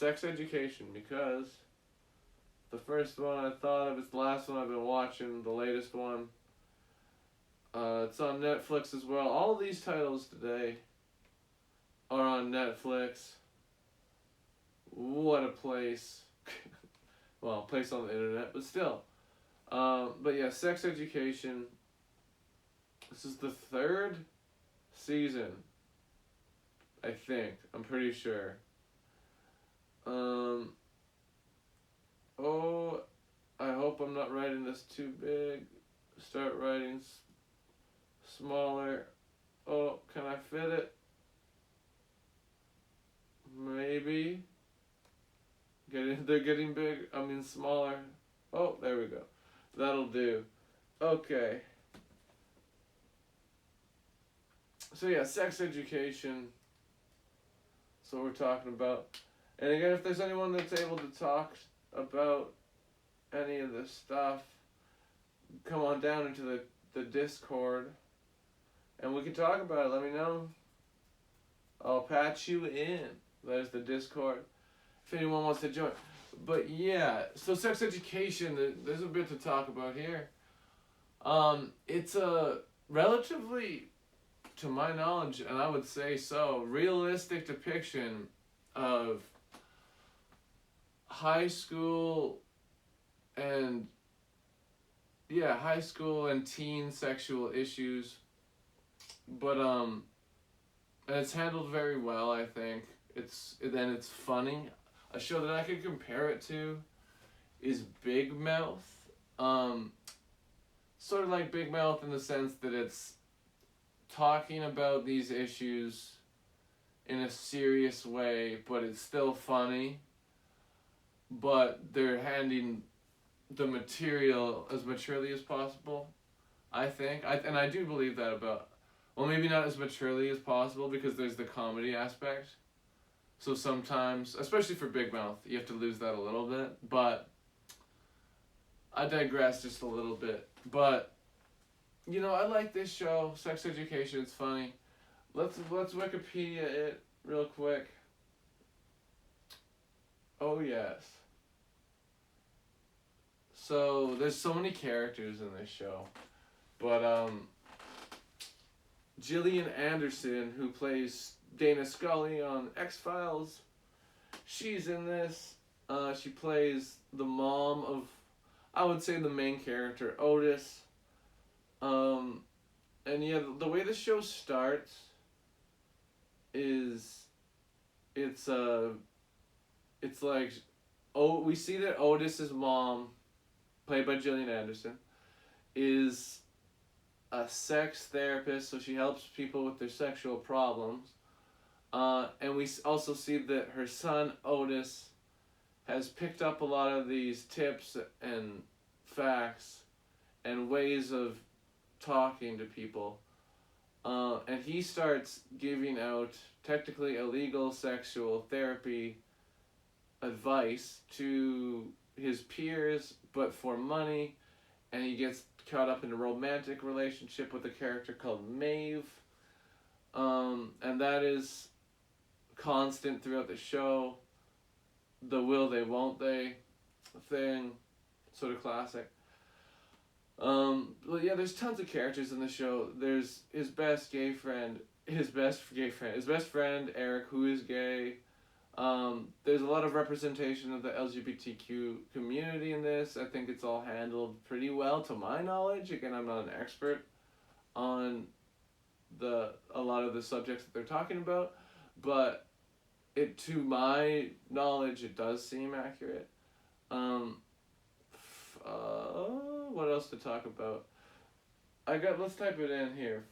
Sex Education, because the first one I thought of, it's the last one I've been watching, the latest one. It's on Netflix as well. All these titles today are on Netflix. What a place. Well, place on the internet, but still. But yeah, Sex Education. This is the third season, I think. I'm pretty sure. Oh, I hope I'm not writing this too big. Start writing smaller. Oh, can I fit it? Maybe. They're getting big. I mean smaller. Oh, there we go. That'll do. Okay. So yeah, Sex Education. That's what we're talking about. And again, if there's anyone that's able to talk about any of this stuff, come on down into the Discord and we can talk about it. Let me know. I'll patch you in. There's the Discord if anyone wants to join. But yeah, so Sex Education, there's a bit to talk about here. It's a relatively, to my knowledge, and I would say so, realistic depiction of high school and teen sexual issues, but and it's handled very well. I think it's funny. A show that I could compare it to is Big Mouth. Sort of like Big Mouth in the sense that it's talking about these issues in a serious way, but it's still funny. But they're handing the material as maturely as possible, I think. And I do believe that about, well, maybe not as maturely as possible because there's the comedy aspect. So sometimes, especially for Big Mouth, you have to lose that a little bit. But I digress just a little bit. But, you know, I like this show, Sex Education. It's funny. Let's Wikipedia it real quick. Oh, yes. So, there's so many characters in this show. But, Gillian Anderson, who plays Dana Scully on X-Files, she's in this. She plays the mom of, I would say, the main character, Otis. And yeah, the way the show starts is, it's like, we see that Otis's mom, played by Gillian Anderson, is a sex therapist, so she helps people with their sexual problems. And we also see that her son, Otis, has picked up a lot of these tips and facts and ways of talking to people. And he starts giving out technically illegal sexual therapy advice to his peers, but for money. And he gets caught up in a romantic relationship with a character called Maeve. And that is constant throughout the show. The will they, won't they thing. Sort of classic. But yeah, there's tons of characters in the show. There's his best friend, Eric, who is gay. There's a lot of representation of the LGBTQ community in this. I think it's all handled pretty well, to my knowledge. Again, I'm not an expert on a lot of the subjects that they're talking about, but to my knowledge, it does seem accurate. What else to talk about? Let's type it in here.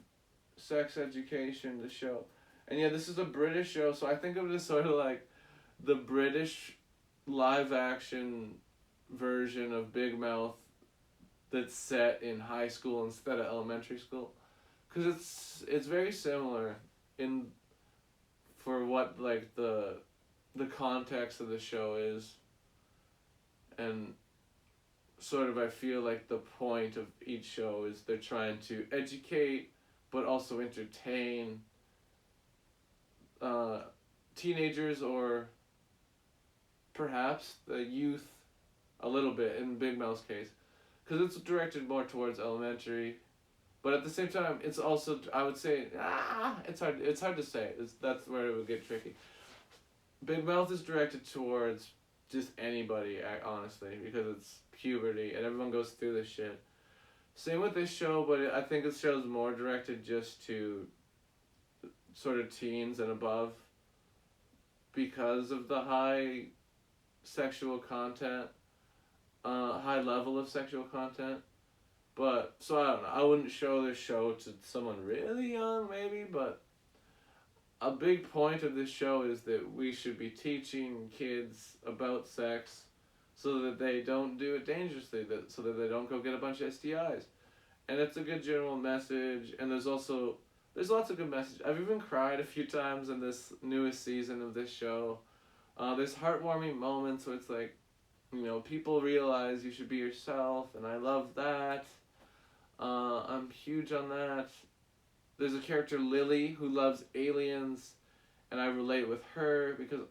Sex Education, the show. And yeah, this is a British show, so I think of it as sort of like the British live action version of Big Mouth that's set in high school instead of elementary school. Because it's very similar for what like the context of the show is. And sort of I feel like the point of each show is they're trying to educate but also entertain teenagers or perhaps the youth a little bit in Big Mouth's case, because it's directed more towards elementary, but at the same time it's also, I would say, it's hard to say. That's where it would get tricky. Big Mouth is directed towards just anybody, honestly, because it's puberty and everyone goes through this shit. Same with this show, but I think this show's more directed just to sort of teens and above because of the high sexual content, high level of sexual content. But, so I don't know, I wouldn't show this show to someone really young, maybe, but a big point of this show is that we should be teaching kids about sex so that they don't do it dangerously, so that they don't go get a bunch of STIs. And it's a good general message, and there's lots of good message. I've even cried a few times in this newest season of this show. There's heartwarming moments where it's like, people realize you should be yourself, and I love that. I'm huge on that. There's a character, Lily, who loves aliens, and I relate with her because,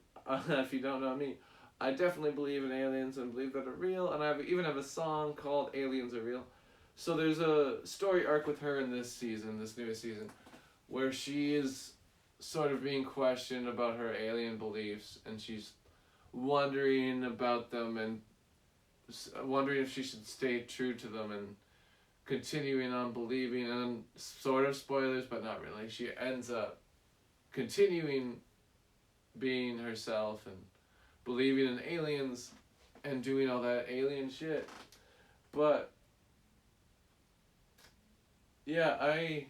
if you don't know me, I definitely believe in aliens and believe that are real, and I even have a song called Aliens Are Real. So there's a story arc with her in this newest season, where she is sort of being questioned about her alien beliefs, and she's wondering about them and wondering if she should stay true to them and continuing on believing, and sort of spoilers, but not really. She ends up continuing being herself and believing in aliens and doing all that alien shit. But yeah, I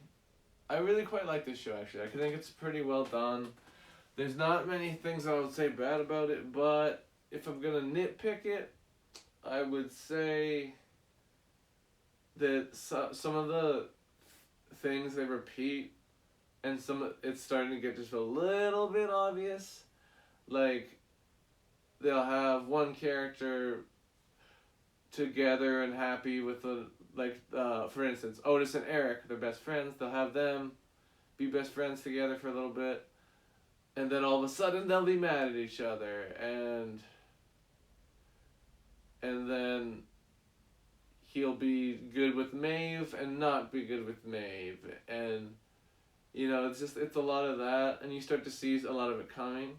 really quite like this show, actually. I think it's pretty well done. There's not many things I would say bad about it, but if I'm gonna nitpick it, I would say that some of the things they repeat, and it's starting to get just a little bit obvious. Like, they'll have one character together and happy with for instance, Otis and Eric, they're best friends. They'll have them be best friends together for a little bit, and then all of a sudden they'll be mad at each other, and then he'll be good with Maeve and not be good with Maeve, and it's a lot of that, and you start to see a lot of it coming.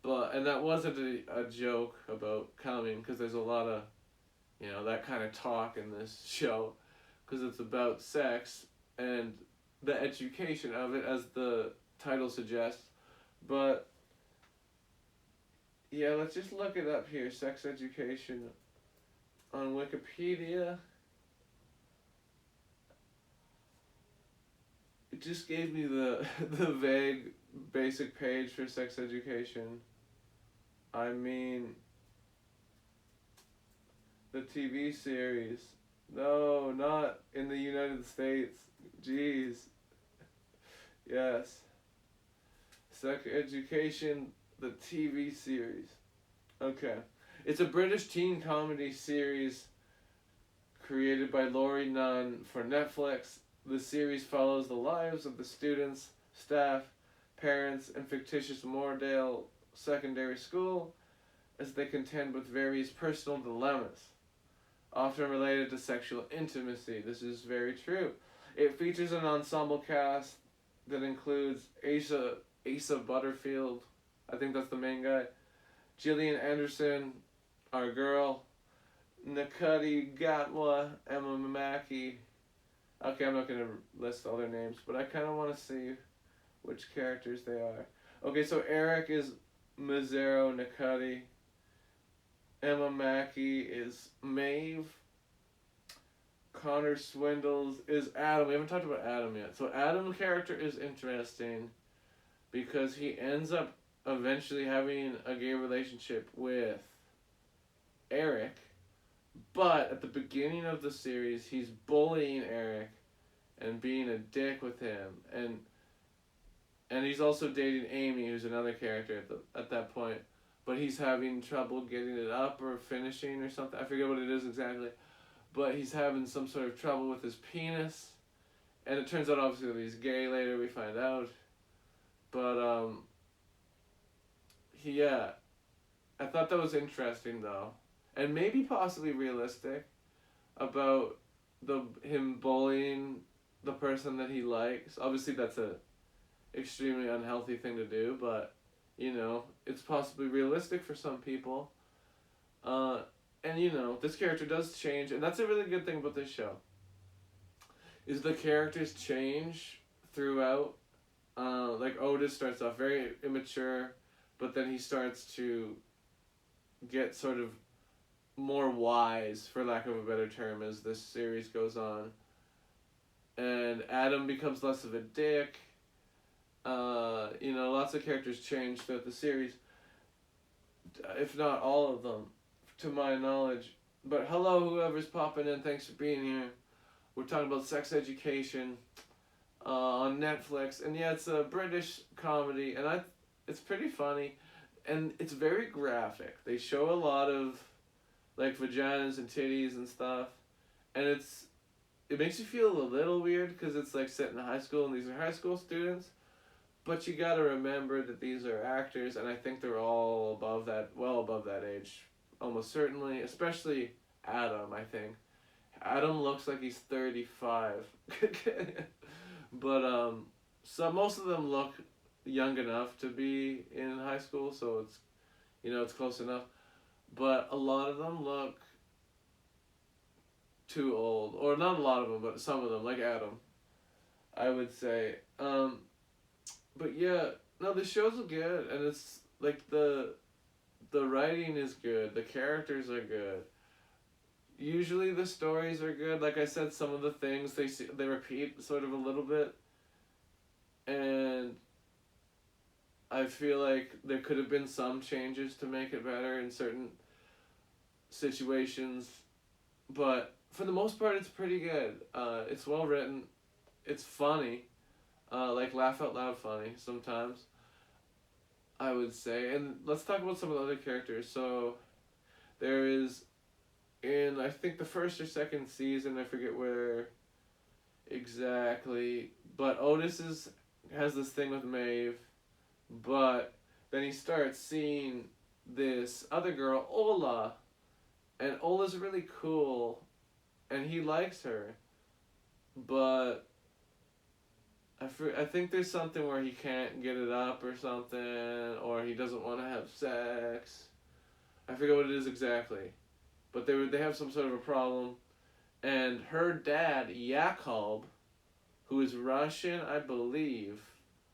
And that wasn't a joke about coming, because there's a lot of that kind of talk in this show, because it's about sex and the education of it, as the title suggests. But yeah, let's just look it up here, sex education on Wikipedia. It just gave me the vague basic page for sex education. I mean, the TV series. No, not in the United States. Jeez. Yes. Sex Education, the TV series. Okay. It's a British teen comedy series created by Laurie Nunn for Netflix. The series follows the lives of the students, staff, parents, and fictitious Moordale Secondary School as they contend with various personal dilemmas, often related to sexual intimacy. This is very true. It features an ensemble cast that includes Asa Butterfield, I think that's the main guy, Gillian Anderson, our girl, Nakudi Gatwa, Emma Mackey. Okay, I'm not going to list all their names, but I kind of want to see which characters they are. Okay, so Eric is Mazzaro Nakudi. Emma Mackey is Maeve. Connor Swindles is Adam. We haven't talked about Adam yet. So Adam's character is interesting because he ends up eventually having a gay relationship with Eric, but at the beginning of the series he's bullying Eric and being a dick with him, and he's also dating Amy, who's another character at that point, but he's having trouble getting it up or finishing or something. I forget what it is exactly, but he's having some sort of trouble with his penis, and it turns out obviously that he's gay later, we find out, but I thought that was interesting though, and maybe possibly realistic about him bullying the person that he likes. Obviously, that's a extremely unhealthy thing to do, but it's possibly realistic for some people. Uh, and this character does change, and that's a really good thing about this show. Is the characters change throughout. Like Otis starts off very immature, but then he starts to get sort of more wise, for lack of a better term, as this series goes on. And Adam becomes less of a dick. Lots of characters change throughout the series, if not all of them, to my knowledge. But hello, whoever's popping in, thanks for being here. We're talking about Sex Education on Netflix, and yeah, it's a British comedy, and it's pretty funny, and it's very graphic. They show a lot of like vaginas and titties and stuff, and it makes you feel a little weird because it's like set in high school and these are high school students, but you gotta remember that these are actors, and I think they're all well above that age, almost certainly, especially Adam. I think Adam looks like he's 35. But so most of them look young enough to be in high school, so it's close enough. But a lot of them look too old, or not a lot of them, but some of them, like Adam, I would say. But yeah, no, the show's good, and it's like the writing is good, the characters are good. Usually the stories are good. Like I said, some of the things they repeat sort of a little bit, and I feel like there could have been some changes to make it better in certain situations, but for the most part, it's pretty good. It's well written. It's funny, like laugh out loud funny sometimes, I would say. And let's talk about some of the other characters. So there is, in I think the first or second season, I forget where exactly, but Otis has this thing with Maeve, but then he starts seeing this other girl, Ola, and Ola's really cool, and he likes her, but I think there's something where he can't get it up or something, or he doesn't want to have sex. I forget what it is exactly, but they have some sort of a problem, and her dad, Yakob, who is Russian, I believe,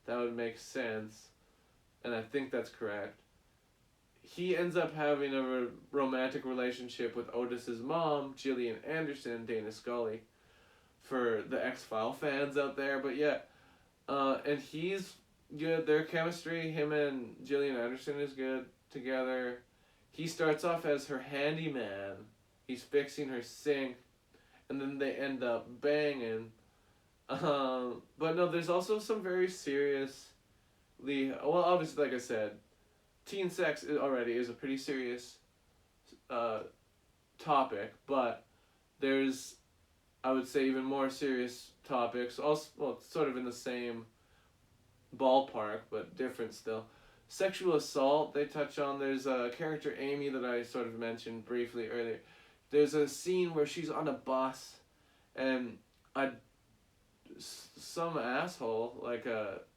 that would make sense, and I think that's correct. He ends up having a romantic relationship with Otis's mom, Gillian Anderson, Dana Scully, for the X-File fans out there. But yeah, and he's good. Their chemistry, him and Gillian Anderson, is good together. He starts off as her handyman. He's fixing her sink, and then they end up banging. But no, there's also some very well, obviously, like I said, teen sex already is a pretty serious topic, but there's, I would say, even more serious topics, also, well, sort of in the same ballpark, but different still. Sexual assault, they touch on. There's a character, Amy, that I sort of mentioned briefly earlier. There's a scene where she's on a bus, and some asshole, like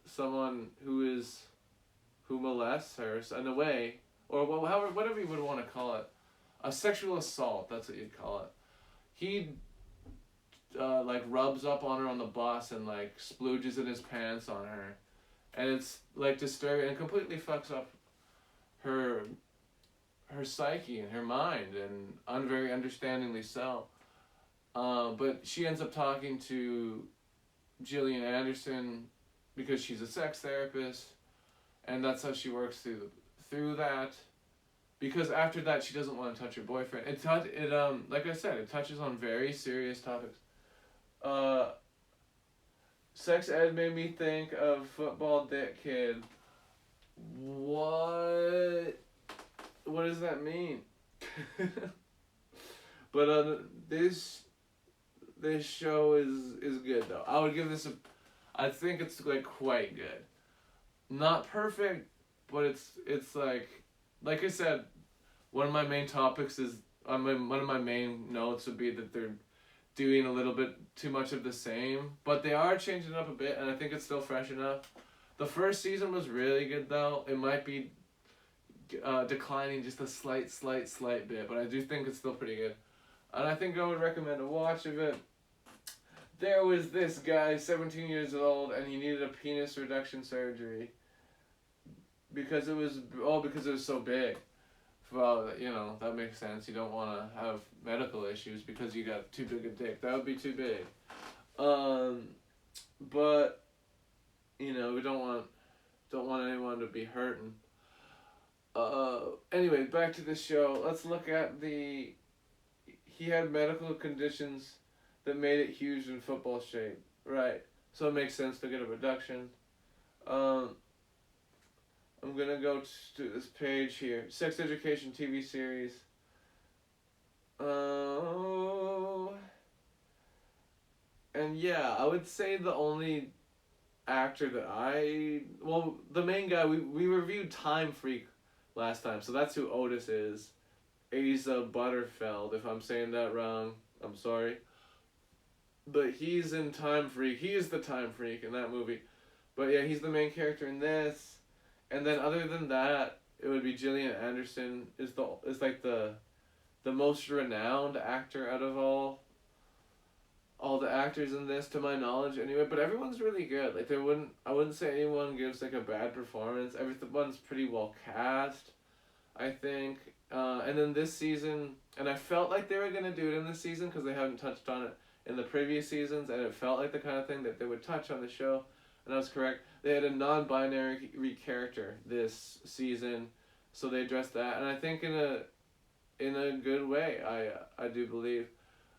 someone who molests her in a way, or whatever you would want to call it, a sexual assault. That's what you'd call it. He like rubs up on her on the bus and like splooges in his pants on her, and it's like disturbing and completely fucks up her psyche and her mind, and very understandingly so. But she ends up talking to Gillian Anderson because she's a sex therapist, and that's how she works through that. Because after that, she doesn't want to touch her boyfriend. Like I said, it touches on very serious topics. Sex ed made me think of Football Dick Kid. What does that mean? But this show is good though. I would give this I think it's like quite good. Not perfect, but it's like like I said, one of my main topics is, one of my main notes would be that they're doing a little bit too much of the same, but they are changing it up a bit, and I think it's still fresh enough. The first season was really good, though. It might be declining just a slight bit, but I do think it's still pretty good. And I think I would recommend a watch of it. There was this guy, 17 years old, and he needed a penis reduction surgery because it was so big. Well, you know, that makes sense. You don't want to have medical issues because you got too big a dick. That would be too big. But you know, we don't want anyone to be hurting. Anyway, back to the show. Let's look at he had medical conditions that made it huge in football shape. Right. So it makes sense to get a reduction. I'm gonna go to this page here. Sex Education TV series. And yeah, I would say the only actor that the main guy, we reviewed Time Freak last time, so that's who Otis is. Asa Butterfeld, if I'm saying that wrong, I'm sorry. But he's in Time Freak. He is the Time Freak in that movie. But yeah, he's the main character in this. And then other than that, it would be Gillian Anderson is like the most renowned actor out of all the actors in this, to my knowledge anyway. But everyone's really good. Like I wouldn't say anyone gives like a bad performance. Everyone's pretty well cast, I think. And then this season, and I felt like they were gonna do it in this season because they haven't touched on it in the previous seasons, and it felt like the kind of thing that they would touch on the show. And I was correct. They had a non-binary character this season, so they addressed that, and I think in a good way. I do believe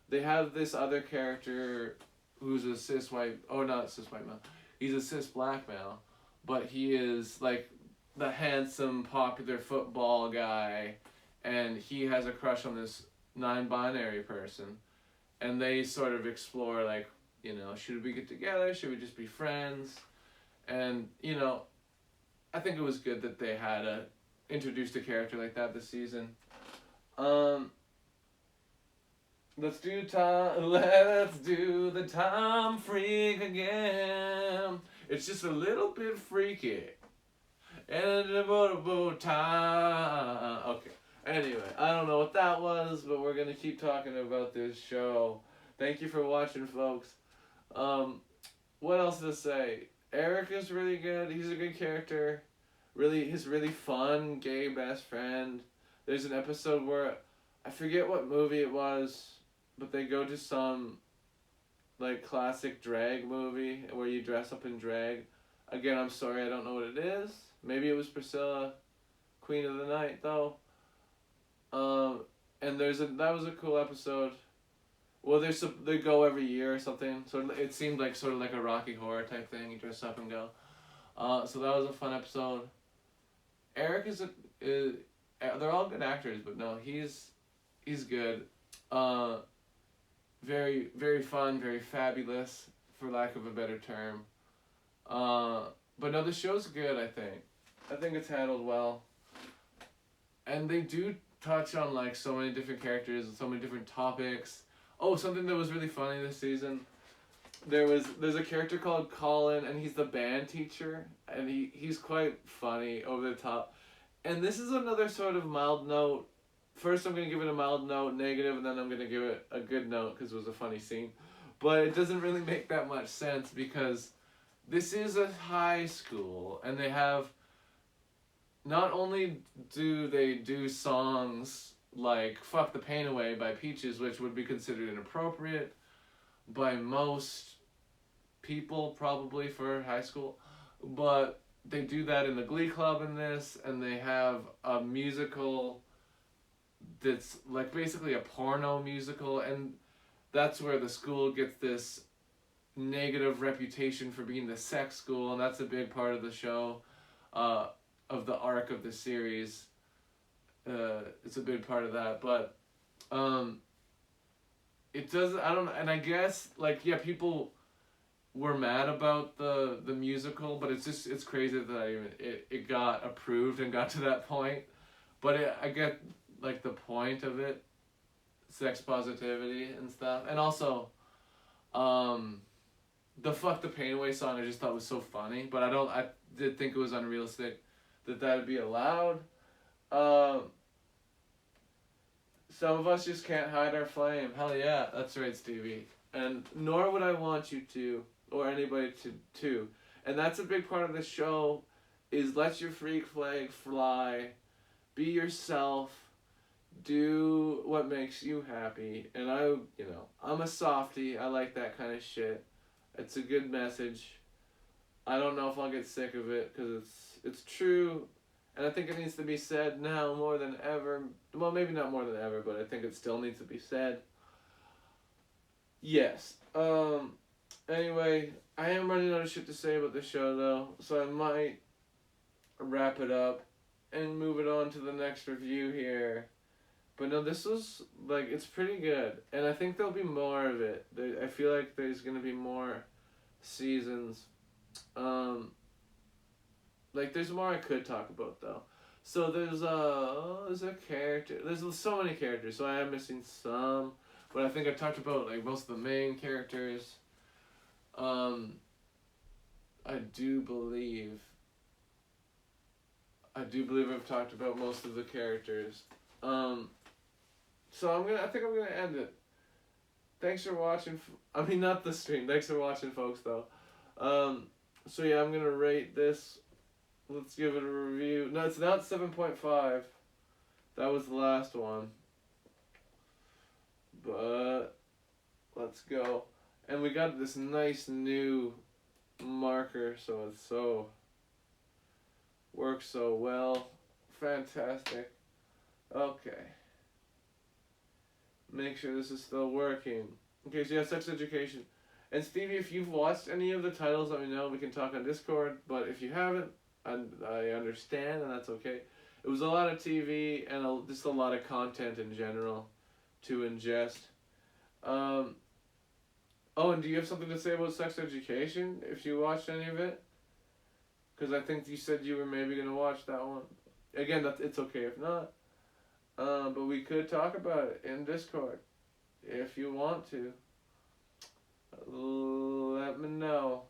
they have this other character who's a cis white. Oh, not cis white male. He's a cis black male, but he is like the handsome, popular football guy, and he has a crush on this non-binary person, and they sort of explore like, you know, should we get together? Should we just be friends? And, you know, I think it was good that they had introduced a character like that this season. Let's do the Time Freak again. It's just a little bit freaky. And time. Okay. Anyway, I don't know what that was, but we're gonna keep talking about this show. Thank you for watching, folks. What else to say? Eric is really good. He's a good character. He's really fun, gay best friend. There's an episode where, I forget what movie it was, but they go to some, like, classic drag movie where you dress up in drag. Again, I'm sorry, I don't know what it is. Maybe it was Priscilla, Queen of the Night, though. And that was a cool episode. Well, they go every year or something, so it seemed like sort of like a Rocky Horror type thing. You dress up and go. So that was a fun episode. Eric they're all good actors, but no, he's good. Very, very fun, very fabulous, for lack of a better term. But no, the show's good, I think. I think it's handled well. And they do touch on like so many different characters and so many different topics. Oh, something that was really funny this season. There's a character called Colin, and he's the band teacher, and he's quite funny, over the top. And this is another sort of mild note. First, I'm going to give it a mild note, negative, and then I'm going to give it a good note because it was a funny scene. But it doesn't really make that much sense because this is a high school, and they have... Not only do they do songs like Fuck the Pain Away by Peaches, which would be considered inappropriate by most people probably for high school, but they do that in the Glee Club in this, and they have a musical that's like basically a porno musical, and that's where the school gets this negative reputation for being the sex school, and that's a big part of the show, of the arc of the series. It's a big part of that, but it doesn't, I don't know, and I guess, like, yeah, people were mad about the musical, but it's crazy that it got approved and got to that point. but I get like the point of it, sex positivity and stuff, and also, the "Fuck the Pain Away" song I just thought was so funny, but I did think it was unrealistic that would be allowed. Some of us just can't hide our flame. Hell yeah, that's right, Stevie. And nor would I want you to, or anybody to. And that's a big part of the show, is let your freak flag fly, be yourself, do what makes you happy. And I'm a softie. I like that kind of shit. It's a good message. I don't know if I'll get sick of it, because it's true. And I think it needs to be said now more than ever. Well, maybe not more than ever, but I think it still needs to be said. Yes. Anyway, I am running out of shit to say about this show, though, so I might wrap it up and move it on to the next review here. But no, this was, like, it's pretty good. And I think there'll be more of it. I feel like there's going to be more seasons. Like, there's more I could talk about, though. So there's a character. There's so many characters, so I am missing some. But I think I talked about, like, most of the main characters. I do believe I've talked about most of the characters. So I think I'm gonna end it. Thanks for watching. I mean, not the stream. Thanks for watching, folks, though. So yeah, I'm gonna rate this. Let's give it a review. No, it's not 7.5. That was the last one. But let's go. And we got this nice new marker, so it's works so well. Fantastic. Okay. Make sure this is still working. Okay, so yeah, sex education. And Stevie, if you've watched any of the titles, let me know. We can talk on Discord. But if you haven't, I understand, and that's okay. It was a lot of TV and just a lot of content in general to ingest. Oh, and do you have something to say about sex education, if you watched any of it? Because I think you said you were maybe going to watch that one. Again, it's okay if not. But we could talk about it in Discord, if you want to. Let me know.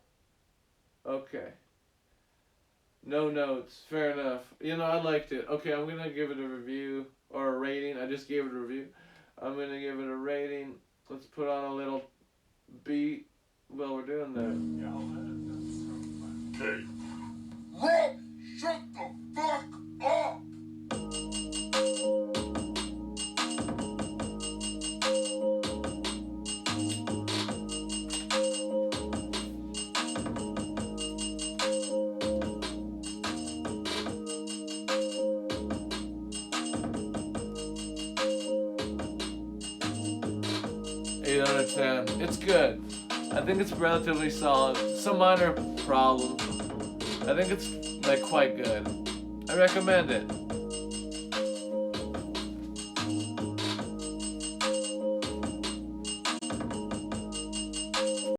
Okay. No notes. Fair enough. I liked it. Okay, I'm going to give it a review, or a rating. I just gave it a review. I'm going to give it a rating. Let's put on a little beat while we're doing that. Hey, Rob, shut the fuck up! Out of 10. It's good. I think it's relatively solid. Some minor problems. I think it's like quite good. I recommend it.